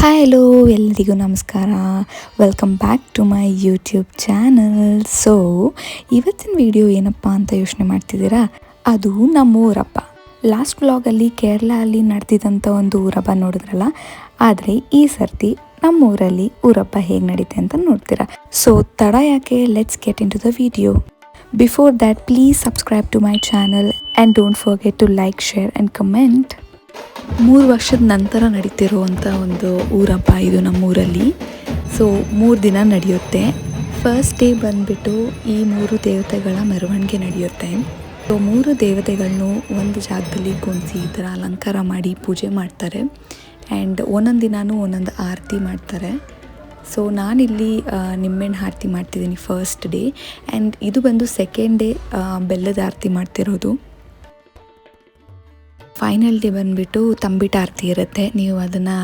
Hi hello ಎಲ್ಲರಿಗೂ ನಮಸ್ಕಾರ. Welcome back to my YouTube channel. So ಇವತ್ತಿನ ವಿಡಿಯೋ ಏನಪ್ಪ ಅಂತ ಯೋಚನೆ ಮಾಡ್ತಿದ್ದೀರಾ? ಅದು ನಮ್ಮ ಊರಬ್ಬ. ಲಾಸ್ಟ್ ವ್ಲಾಗಲ್ಲಿ ಕೇರಳ ಅಲ್ಲಿ ನಡೆದಿದ್ದಂಥ ಒಂದು ಊರಬ್ಬ ನೋಡಿದ್ರಲ್ಲ, ಆದರೆ ಈ ಸರ್ತಿ ನಮ್ಮೂರಲ್ಲಿ ಊರಬ್ಬ ಹೇಗೆ ನಡೀತೆ ಅಂತ ನೋಡ್ತೀರಾ. ಸೊ ತಡ ಯಾಕೆ, let's get into the video. Before that please subscribe to my channel and don't forget to like, share and comment. 3 ವರ್ಷದ ನಂತರ ನಡೀತಿರುವಂಥ ಒಂದು ಊರಬ್ಬ ಇದು ನಮ್ಮೂರಲ್ಲಿ. ಸೊ 3 ದಿನ ನಡೆಯುತ್ತೆ. ಫಸ್ಟ್ ಡೇ ಬಂದುಬಿಟ್ಟು ಈ 3 ದೇವತೆಗಳ ಮೆರವಣಿಗೆ ನಡೆಯುತ್ತೆ. ಸೊ 3 ದೇವತೆಗಳನ್ನು ಒಂದು ಜಾಗದಲ್ಲಿ ಕುಣಿಸಿ ಈ ಥರ ಅಲಂಕಾರ ಮಾಡಿ ಪೂಜೆ ಮಾಡ್ತಾರೆ. ಆ್ಯಂಡ್ ಒಂದೊಂದು ದಿನವೂ ಒಂದೊಂದು ಆರತಿ ಮಾಡ್ತಾರೆ. ಸೊ ನಾನಿಲ್ಲಿ ನಿಂಬೆಹಣ್ಣು ಆರತಿ ಮಾಡ್ತಿದ್ದೀನಿ ಫಸ್ಟ್ ಡೇ. ಆ್ಯಂಡ್ ಇದು ಬಂದು ಸೆಕೆಂಡ್ ಡೇ ಬೆಲ್ಲದ ಆರತಿ ಮಾಡ್ತಿರೋದು. ಫೈನಲ್ ಡೇ ಬಂದುಬಿಟ್ಟು ತಂಬಿಟ್ಟು ಆರತಿ ಇರುತ್ತೆ. ನೀವು ಅದನ್ನು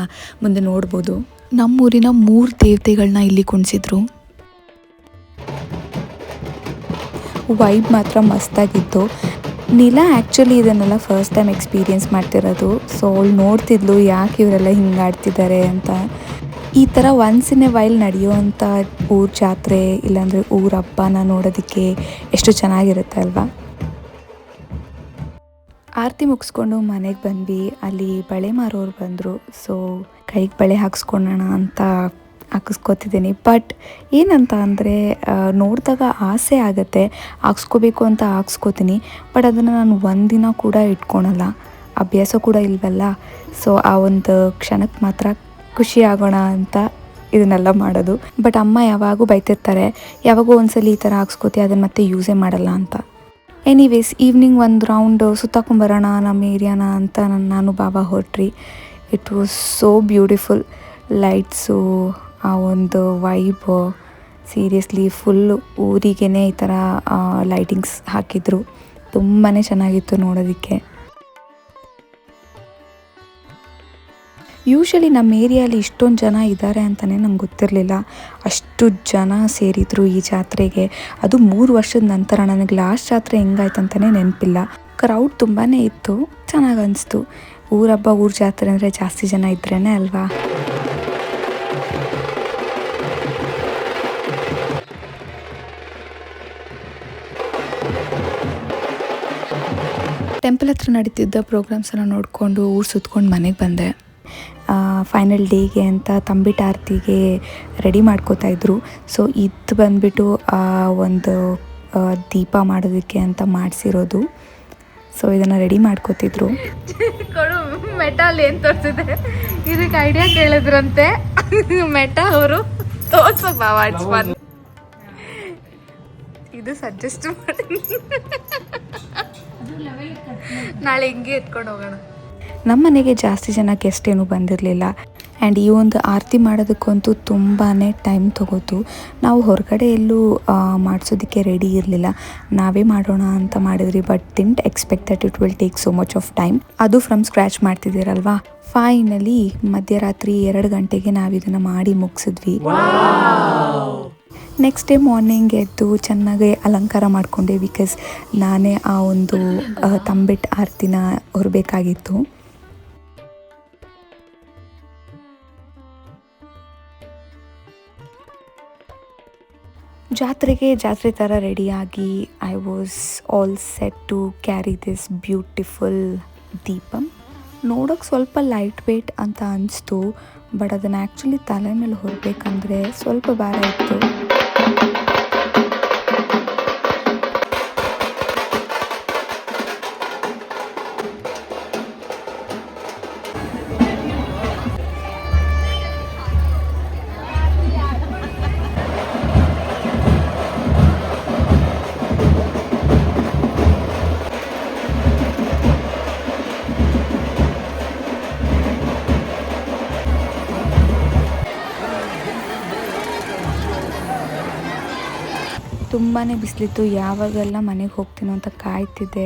ಮುಂದೆ ನೋಡ್ಬೋದು. ನಮ್ಮೂರಿನ 3 ದೇವತೆಗಳನ್ನ ಇಲ್ಲಿ ಕುಣಿಸಿದ್ರು. ವೈಬ್ ಮಾತ್ರ ಮಸ್ತಾಗಿತ್ತು. ನೀಲಾ ಆ್ಯಕ್ಚುಲಿ ಇದನ್ನೆಲ್ಲ ಫಸ್ಟ್ ಟೈಮ್ ಎಕ್ಸ್ಪೀರಿಯೆನ್ಸ್ ಮಾಡ್ತಿರೋದು. ಸೊ ಅವಳು ನೋಡ್ತಿದ್ಲು ಯಾಕೆ ಇವರೆಲ್ಲ ಹಿಂಗೆ ಆಡ್ತಿದ್ದಾರೆ ಅಂತ. ಈ ಥರ ಒನ್ಸ್ ಇನ್ ಎ ವೈಲ್ ನಡೆಯುವಂಥ ಊರ ಜಾತ್ರೆ ಇಲ್ಲಾಂದರೆ ಊರ ಹಬ್ಬನ ನೋಡೋದಕ್ಕೆ ಎಷ್ಟು ಚೆನ್ನಾಗಿರುತ್ತೆ ಅಲ್ವಾ. ಆರತಿ ಮುಗಿಸ್ಕೊಂಡು ಮನೆಗೆ ಬಂದ್ವಿ. ಅಲ್ಲಿ ಬಳೆ ಮಾರೋರು ಬಂದರು. ಸೊ ಕೈಗೆ ಬಳೆ ಹಾಕ್ಸ್ಕೊಳ್ಳೋಣ ಅಂತ ಹಾಕಿಸ್ಕೊತಿದ್ದೀನಿ. ಬಟ್ ಏನಂತ ಅಂದರೆ ನೋಡಿದಾಗ ಆಸೆ ಆಗುತ್ತೆ, ಹಾಕ್ಸ್ಕೋಬೇಕು ಅಂತ ಹಾಕ್ಸ್ಕೋತೀನಿ. ಬಟ್ ಅದನ್ನು ನಾನು ಒಂದಿನ ಕೂಡ ಇಟ್ಕೊಳಲ್ಲ, ಅಭ್ಯಾಸ ಕೂಡ ಇಲ್ವಲ್ಲ. ಸೊ ಆ ಒಂದು ಕ್ಷಣಕ್ಕೆ ಮಾತ್ರ ಖುಷಿ ಆಗೋಣ ಅಂತ ಇದನ್ನೆಲ್ಲ ಮಾಡೋದು. ಬಟ್ ಅಮ್ಮ ಯಾವಾಗೂ ಬೈತಿರ್ತಾರೆ, ಯಾವಾಗೂ ಒಂದ್ಸಲ ಈ ಥರ ಹಾಕ್ಸ್ಕೋತಿ ಅದನ್ನು ಮತ್ತೆ ಯೂಸೇ ಮಾಡಲ್ಲ ಅಂತ. ಎನಿವೇಸ್ ಈವ್ನಿಂಗ್ ಒಂದು ರೌಂಡ್ ಸುತ್ತಾಕೊಂಬರೋಣ ನಮ್ಮ ಏರಿಯಾನ ಅಂತ ನಾನು ಬಾಬಾ ಹೊರಟ್ರಿ. It was so beautiful. Lights, ಆ ಒಂದು ವೈಬು, ಸೀರಿಯಸ್ಲಿ ಫುಲ್ ಊರಿಗೇ ಈ ಥರ ಲೈಟಿಂಗ್ಸ್ ಹಾಕಿದ್ರು. ತುಂಬಾ ಚೆನ್ನಾಗಿತ್ತು ನೋಡೋದಕ್ಕೆ. ಯೂಶ್ವಲಿ ನಮ್ಮ ಏರಿಯಲ್ಲಿ ಇಷ್ಟೊಂದು ಜನ ಇದ್ದಾರೆ ಅಂತಲೇ ನಂಗೆ ಗೊತ್ತಿರಲಿಲ್ಲ. ಅಷ್ಟು ಜನ ಸೇರಿದ್ರು ಈ ಜಾತ್ರೆಗೆ. ಅದು 3 ವರ್ಷದ ನಂತರ. ನನಗೆ ಲಾಸ್ಟ್ ಜಾತ್ರೆ ಹೆಂಗಾಯ್ತು ಅಂತಲೇ ನೆನಪಿಲ್ಲ. ಕ್ರೌಡ್ ತುಂಬಾ ಇತ್ತು, ಚೆನ್ನಾಗಿ ಅನಿಸ್ತು. ಊರಬ್ಬ ಊರ ಜಾತ್ರೆ ಅಂದರೆ ಜಾಸ್ತಿ ಜನ ಇದ್ರೇ ಅಲ್ವಾ. ಟೆಂಪಲ್ ಹತ್ರ ನಡೀತಿದ್ದ ಪ್ರೋಗ್ರಾಮ್ಸನ್ನು ನೋಡಿಕೊಂಡು ಊರು ಸುತ್ಕೊಂಡು ಮನೆಗೆ ಬಂದೆ. ಫೈನಲ್ ಡೇಗೆ ಅಂತ ತಂಬಿಟ್ಟು ಆರತಿಗೆ ರೆಡಿ ಮಾಡ್ಕೋತಾಯಿದ್ರು. ಸೊ ಇದು ಬಂದುಬಿಟ್ಟು ಒಂದು ದೀಪ ಮಾಡೋದಕ್ಕೆ ಅಂತ ಮಾಡಿಸಿರೋದು. ಸೊ ಇದನ್ನು ರೆಡಿ ಮಾಡ್ಕೋತಿದ್ರು. ಮೆಟಲ್ ಏನು ತೋರಿಸಿದೆ ಇದಕ್ಕೆ ಐಡಿಯಾ ಕೇಳಿದ್ರಂತೆ ಮೆಟಾ ಅವರು ತೋರ್ಸೋಕ್ ಬಾವಾ ಇದು ಸಜೆಸ್ಟ್ ಮಾಡಿ ನಾಳೆ ಹಿಂಗೆ ಎತ್ಕೊಂಡು ಹೋಗೋಣ. ನಮ್ಮ ಮನೆಗೆ ಜಾಸ್ತಿ ಜನ ಗೆಸ್ಟ್ ಏನೂ ಬಂದಿರಲಿಲ್ಲ. ಆ್ಯಂಡ್ ಈ ಒಂದು ಆರತಿ ಮಾಡೋದಕ್ಕಂತೂ ತುಂಬಾ ಟೈಮ್ ತೊಗೋತು. ನಾವು ಹೊರಗಡೆ ಎಲ್ಲೂ ಮಾಡಿಸೋದಕ್ಕೆ ರೆಡಿ ಇರಲಿಲ್ಲ, ನಾವೇ ಮಾಡೋಣ ಅಂತ ಮಾಡಿದ್ರಿ. But didn't expect that it will take so much of time. ಅದು ಫ್ರಮ್ ಸ್ಕ್ರ್ಯಾಚ್ ಮಾಡ್ತಿದ್ದೀರಲ್ವಾ. ಫೈನಲಿ ಮಧ್ಯರಾತ್ರಿ 2 ಗಂಟೆಗೆ ನಾವು ಇದನ್ನು ಮಾಡಿ ಮುಗಿಸಿದ್ವಿ. ನೆಕ್ಸ್ಟ್ ಡೇ ಮಾರ್ನಿಂಗ್ ಎದ್ದು ಚೆನ್ನಾಗಿ ಅಲಂಕಾರ ಮಾಡಿಕೊಂಡೆ. ಬಿಕಾಸ್ ನಾನೇ ಆ ಒಂದು ತಂಬಿಟ್ಟು ಆರತಿನ ಹೊರಬೇಕಾಗಿತ್ತು. ಜಾತ್ರೆ ಥರ ರೆಡಿಯಾಗಿ I was all set to carry this beautiful ದೀಪಂ. ನೋಡೋಕೆ ಸ್ವಲ್ಪ ಲೈಟ್ ವೇಟ್ ಅಂತ ಅನಿಸ್ತು. ಬಟ್ ಅದನ್ನು ಆ್ಯಕ್ಚುಲಿ ತಲೆ ಮೇಲೆ ಹೊರಬೇಕಂದ್ರೆ ಸ್ವಲ್ಪ ಭಾರ ಇತ್ತು. ತುಂಬಾ ಬಿಸಿಲಿತ್ತು. ಯಾವಾಗೆಲ್ಲ ಮನೆಗೆ ಹೋಗ್ತೀನೋ ಅಂತ ಕಾಯ್ತಿದ್ದೆ.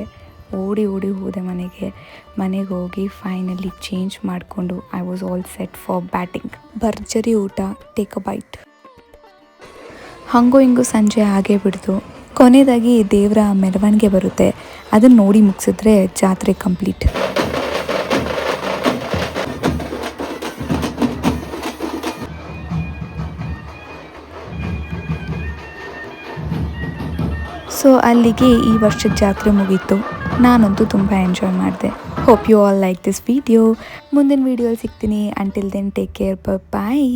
ಓಡಿ ಹೋದೆ ಮನೆಗೆ ಹೋಗಿ ಫೈನಲಿ ಚೇಂಜ್ ಮಾಡಿಕೊಂಡು I was all set for batting. ಭರ್ಜರಿ ಊಟ, ಟೇಕ್ ಅ ಬೈಟ್. ಹಂಗೋ ಹಿಂಗೋ ಸಂಜೆ ಆಗೇ ಬಿಡ್ತು. ಕೊನೆಯದಾಗಿ ದೇವರ ಮೆರವಣಿಗೆ ಬರುತ್ತೆ, ಅದನ್ನು ನೋಡಿ ಮುಗಿಸಿದ್ರೆ ಜಾತ್ರೆ ಕಂಪ್ಲೀಟ್. ಸೊ ಅಲ್ಲಿಗೆ ಈ ವರ್ಷದ ಜಾತ್ರೆ ಮುಗೀತು. ನಾನಂತೂ ತುಂಬ ಎಂಜಾಯ್ ಮಾಡಿದೆ. Hope you all like this video. ಮುಂದಿನ ವಿಡಿಯೋಲಿ ಸಿಗ್ತೀನಿ. ಅಂಟಿಲ್ ದೆನ್ ಟೇಕ್ ಕೇರ್, ಬಾಯ್.